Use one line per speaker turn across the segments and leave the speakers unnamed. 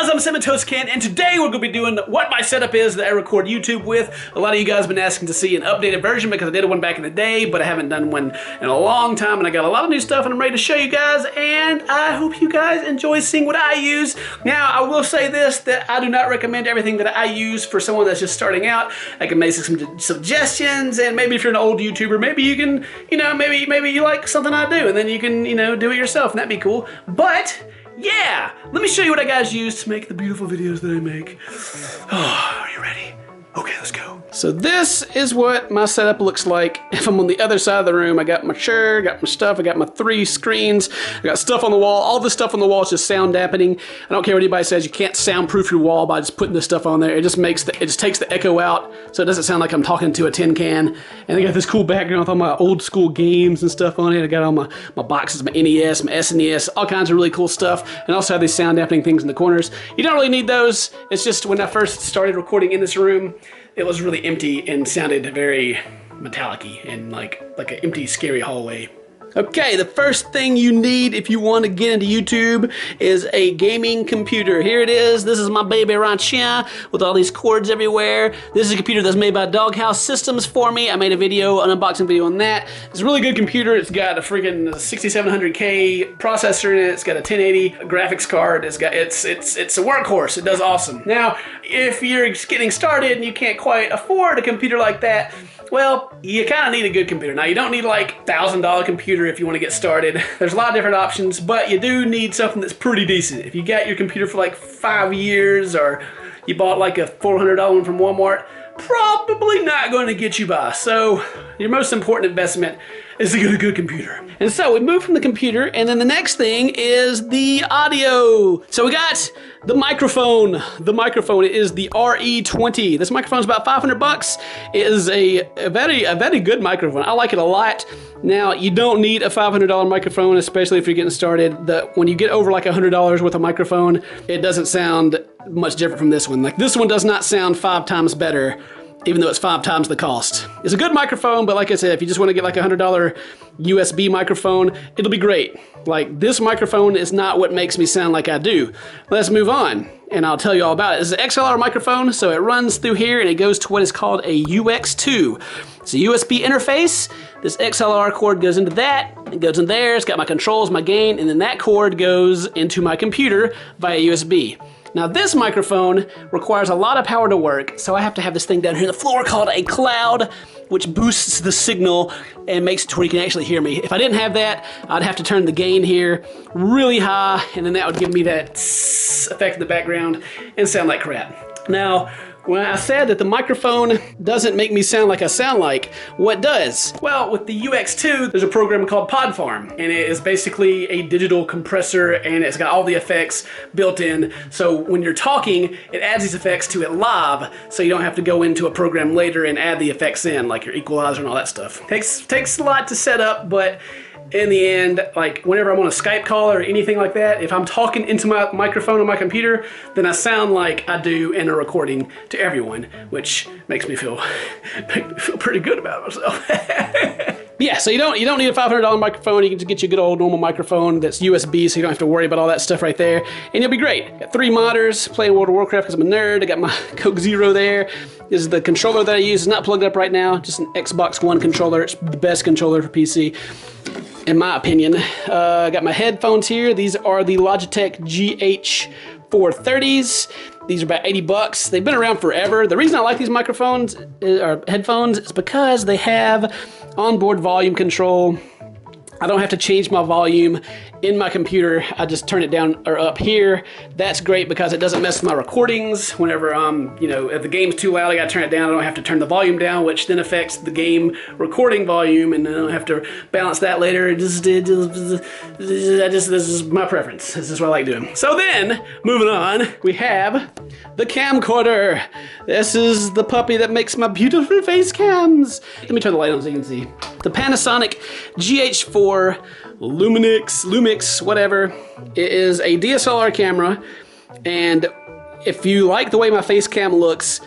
guys, I'm CinnamonToastKen, and today we're going to be doing what my setup is that I record YouTube with. A lot of you guys have been asking to see an updated version because I did one back in the day, but I haven't done one in a long time, and I got a lot of new stuff and I'm ready to show you guys, and I hope you guys enjoy seeing what I use. Now, I will say this, that I do not recommend everything that I use for someone that's just starting out. I can make some suggestions, and maybe if you're an old YouTuber, maybe you can, maybe you like something I do, and then you can, do it yourself, and that'd be cool. But yeah, let me show you what I guys use to make the beautiful videos that I make. Oh, are you ready? Okay, let's go. So this is what my setup looks like if I'm on the other side of the room. I got my chair, got my stuff, I got my 3 screens, I got stuff on the wall. All this stuff on the wall is just sound dampening. I don't care what anybody says, you can't soundproof your wall by just putting this stuff on there. It just takes the echo out, so it doesn't sound like I'm talking to a tin can. And I got this cool background with all my old school games and stuff on it. I got all my boxes, my NES, my SNES, all kinds of really cool stuff. And I also have these sound dampening things in the corners. You don't really need those. It's just when I first started recording in this room, it was really empty and sounded very metallic-y and like an empty, scary hallway. Okay, the first thing you need if you want to get into YouTube is a gaming computer. Here it is. This is my baby right here with all these cords everywhere. This is a computer that's made by Doghouse Systems for me. I made a video, an unboxing video on that. It's a really good computer. It's got a freaking 6700K processor in it. It's got a 1080 graphics card. It's a workhorse. It does awesome. Now, if you're getting started and you can't quite afford a computer like that, well, you kind of need a good computer. Now, you don't need like $1,000 computer if you want to get started. There's a lot of different options, but you do need something that's pretty decent. If you got your computer for like 5 years, or you bought like a $400 one from Walmart, probably not going to get you by. So your most important investment is to get a good computer. And so we move from the computer, and then the next thing is the audio. So we got the microphone. The microphone is the RE20. This microphone is about $500. It is a very good microphone. I like it a lot. Now, you don't need a $500 microphone, especially if you're getting started. When you get over like $100 with a microphone, it doesn't sound much different from this one. Like, this one does not sound 5 times better, even though it's 5 times the cost. It's a good microphone, but like I said, if you just want to get like a $100 USB microphone, it'll be great. Like, this microphone is not what makes me sound like I do. Let's move on, and I'll tell you all about it. This is an XLR microphone, so it runs through here, and it goes to what is called a UX2. It's a USB interface. This XLR cord goes into that, it goes in there, it's got my controls, my gain, and then that cord goes into my computer via USB. Now, this microphone requires a lot of power to work, so I have to have this thing down here on the floor called a cloud, which boosts the signal and makes it to where you can actually hear me. If I didn't have that, I'd have to turn the gain here really high, and then that would give me that effect in the background and sound like crap. Now, when I said that the microphone doesn't make me sound like I sound like, what does? Well, with the UX2, there's a program called PodFarm, and it is basically a digital compressor, and it's got all the effects built in. So when you're talking, it adds these effects to it live, so you don't have to go into a program later and add the effects in, like your equalizer and all that stuff. Takes a lot to set up, but in the end, like whenever I'm on a Skype call or anything like that, if I'm talking into my microphone on my computer, then I sound like I do in a recording to everyone, which makes me feel pretty good about myself. Yeah, so you don't need a $500 microphone. You can just get you a good old normal microphone that's USB, so you don't have to worry about all that stuff right there, and you'll be great. Got 3 monitors, playing World of Warcraft because I'm a nerd. I got my Coke Zero there. This is the controller that I use. It's not plugged up right now, just an Xbox One controller. It's the best controller for PC, in my opinion. I got my headphones here. These are the Logitech GH430s. These are about 80 bucks. They've been around forever. The reason I like these microphones or headphones is because they have onboard volume control. I don't have to change my volume in my computer. I just turn it down or up here. That's great because it doesn't mess with my recordings. Whenever if the game's too loud, I gotta turn it down. I don't have to turn the volume down, which then affects the game recording volume, and I don't have to balance that later. This is my preference. This is what I like doing. So then, moving on, we have the camcorder. This is the puppy that makes my beautiful face cams. Let me turn the light on so you can see. The Panasonic GH4 LUMIX, whatever. It is a DSLR camera, and if you like the way my face cam looks,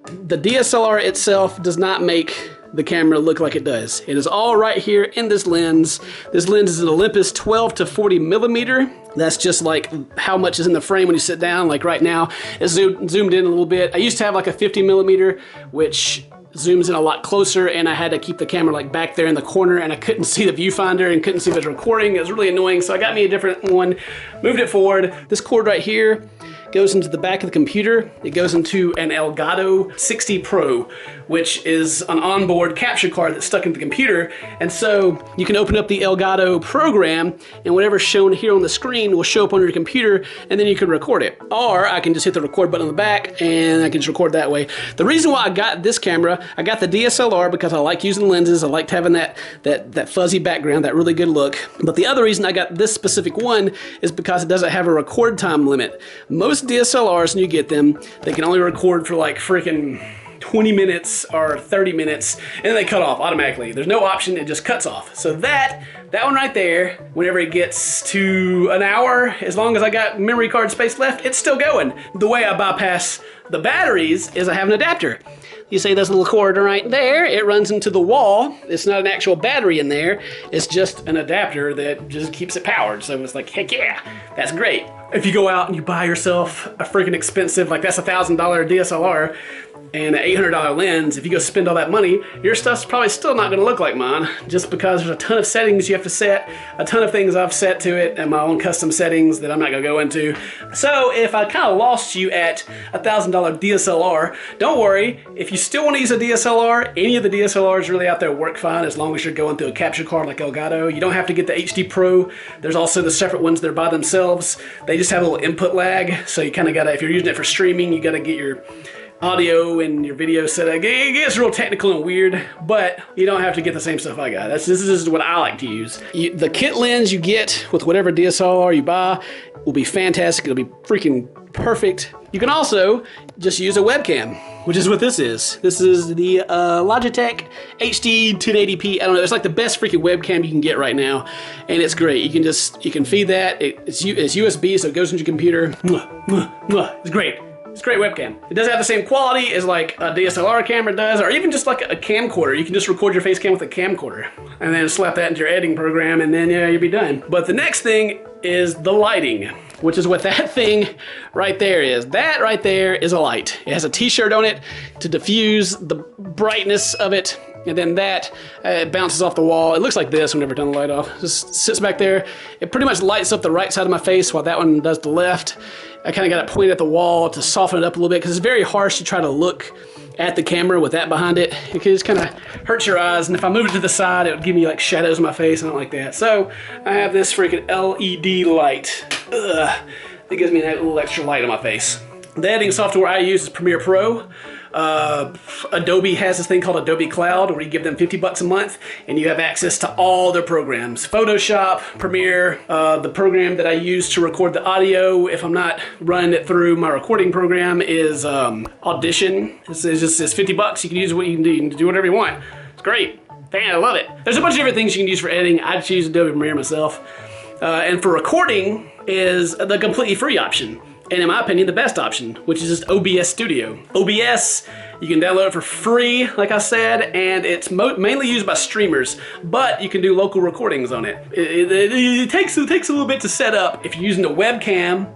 the DSLR itself does not make the camera look like it does. It is all right here in this lens. This lens is an Olympus 12 to 40 millimeter. That's just like how much is in the frame when you sit down. Like right now, it's zoomed in a little bit. I used to have like a 50 millimeter, which zooms in a lot closer, and I had to keep the camera like back there in the corner, and I couldn't see the viewfinder and couldn't see if it was recording. It was really annoying, so I got me a different one, moved it forward. This cord right here goes into the back of the computer. It goes into an ELGATO 60 Pro, which is an onboard capture card that's stuck in the computer. And so you can open up the ELGATO program, and whatever's shown here on the screen will show up on your computer, and then you can record it. Or I can just hit the record button on the back, and I can just record that way. The reason why I got this camera, I got the DSLR because I like using lenses. I liked having that fuzzy background, that really good look. But the other reason I got this specific one is because it doesn't have a record time limit. Most DSLRs, when you get them, they can only record for like freaking 20 minutes or 30 minutes, and then they cut off automatically. There's no option, it just cuts off. So that one right there, whenever it gets to an hour, as long as I got memory card space left, it's still going. The way I bypass the batteries is I have an adapter. You see this little cord right there, it runs into the wall. It's not an actual battery in there, it's just an adapter that just keeps it powered. So it's like, heck yeah, that's great. If you go out and you buy yourself a freaking expensive, like that's $1,000 DSLR, and an $800 lens, if you go spend all that money, your stuff's probably still not gonna look like mine, just because there's a ton of settings you have to set, a ton of things I've set to it, and my own custom settings that I'm not gonna go into. So if I kind of lost you at $1,000 DSLR, don't worry. If you still wanna use a DSLR, any of the DSLRs really out there work fine as long as you're going through a capture card like ELGATO. You don't have to get the HD Pro. There's also the separate ones that are by themselves. They just have a little input lag, so you kind of gotta, if you're using it for streaming, you gotta get your audio and your video set up. It gets real technical and weird, but you don't have to get the same stuff I got. This is what I like to use. The kit lens you get with whatever DSLR you buy will be fantastic. It'll be freaking perfect. You can also just use a webcam, which is what this is. This is the Logitech HD 1080p. I don't know, it's like the best freaking webcam you can get right now, and it's great. You can feed that. It's USB, so it goes into your computer. It's great. It's a great webcam. It doesn't have the same quality as like a DSLR camera does, or even just like a camcorder. You can just record your face cam with a camcorder and then slap that into your editing program, and then yeah, you'll be done. But the next thing is the lighting, which is what that thing right there is. That right there is a light. It has a t-shirt on it to diffuse the brightness of it. And then that it bounces off the wall. It looks like this whenever I turn the light off. Just sits back there. It pretty much lights up the right side of my face while that one does the left. I kind of got it pointed at the wall to soften it up a little bit because it's very harsh to try to look at the camera with that behind it. It just kind of hurts your eyes, and if I move it to the side, it would give me like shadows in my face. I don't like that. So I have this freaking LED light. That gives me that little extra light on my face. The editing software I use is Premiere Pro. Adobe has this thing called Adobe Cloud where you give them $50 a month and you have access to all their programs. Photoshop, Premiere, the program that I use to record the audio if I'm not running it through my recording program is Audition. It's $50. You can use what you can do. You can do whatever you want. It's great. Man, I love it. There's a bunch of different things you can use for editing. I just use Adobe Premiere myself. And for recording is the completely free option. And in my opinion, the best option, which is just OBS Studio. OBS, you can download it for free, like I said, and it's mainly used by streamers, but you can do local recordings on it. It takes a little bit to set up if you're using a webcam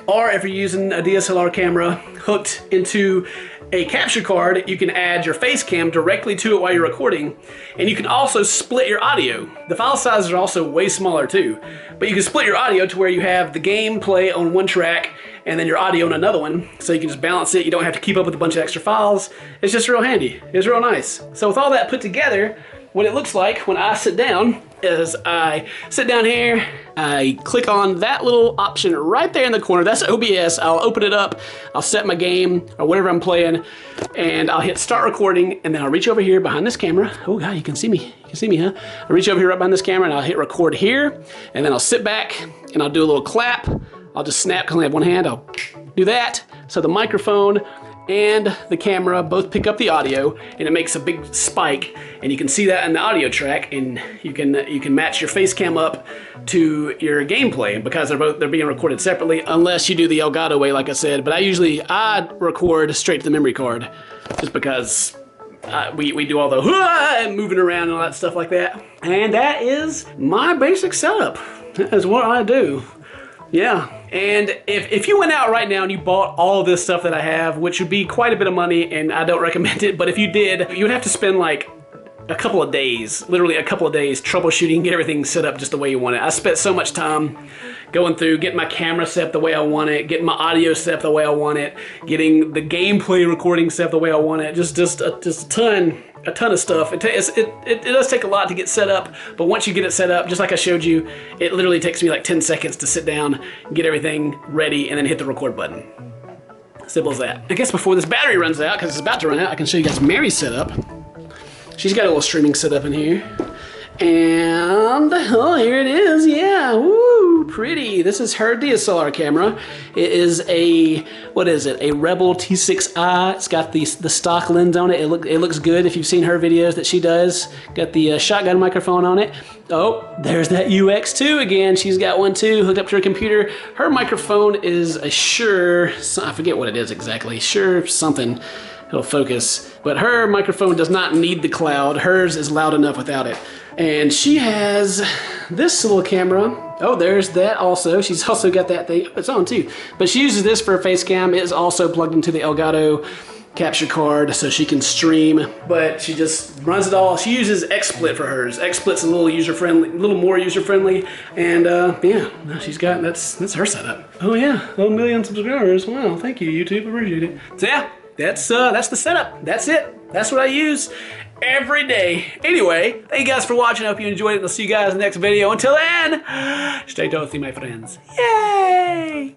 or if you're using a DSLR camera hooked into a capture card. You can add your face cam directly to it while you're recording, and you can also split your audio. The file sizes are also way smaller too, but you can split your audio to where you have the gameplay on one track and then your audio on another one, so you can just balance it. You don't have to keep up with a bunch of extra files. It's just real handy. It's real nice. So with all that put together, what it looks like when I sit down is I sit down here, I click on that little option right there in the corner. That's OBS. I'll open it up, I'll set my game or whatever I'm playing, and I'll hit start recording, and then I'll reach over here behind this camera. Oh God, you can see me. You can see me, huh? I reach over here right behind this camera and I'll hit record here, and then I'll sit back and I'll do a little clap. I'll just snap because I have one hand. I'll do that. So the microphone and the camera both pick up the audio, and it makes a big spike, and you can see that in the audio track, and you can match your face cam up to your gameplay because they're being recorded separately, unless you do the Elgato way, like I said. But I record straight to the memory card, just because we do all the and moving around and all that stuff like that. And that is my basic setup. That is what I do. Yeah, and if you went out right now and you bought all of this stuff that I have, which would be quite a bit of money, and I don't recommend it, but if you did, you would have to spend like a couple of days, literally a couple of days, troubleshooting, get everything set up just the way you want it. I spent so much time going through, getting my camera set up the way I want it, getting my audio set up the way I want it, getting the gameplay recording set up the way I want it, just a ton of stuff. It does take a lot to get set up, but once you get it set up, just like I showed you, it literally takes me like 10 seconds to sit down, get everything ready, and then hit the record button. Simple as that. I guess before this battery runs out, because it's about to run out, I can show you guys Mary's setup. She's got a little streaming setup in here. And, oh, here it is, yeah, woo, pretty. This is her DSLR camera. It is a, what is it, a Rebel T6i. It's got the stock lens on it. It looks good if you've seen her videos that she does. Got the shotgun microphone on it. Oh, there's that UX2 again. She's got one too, hooked up to her computer. Her microphone is a Shure, I forget what it is exactly, Shure something. It'll focus. But her microphone does not need the cloud. Hers is loud enough without it. And she has this little camera. Oh, there's that also. She's also got that thing. It's on too. But she uses this for a face cam. It is also plugged into the ELGATO capture card so she can stream. But she just runs it all. She uses XSplit for hers. XSplit's a little user-friendly, a little more user-friendly. And yeah, she's got, that's her setup. Oh yeah, 1 million subscribers. Wow, thank you, YouTube. Appreciate it. So yeah. That's the setup. That's it. That's what I use every day. Anyway, thank you guys for watching. I hope you enjoyed it. I'll see you guys in the next video. Until then, stay toasty, my friends. Yay!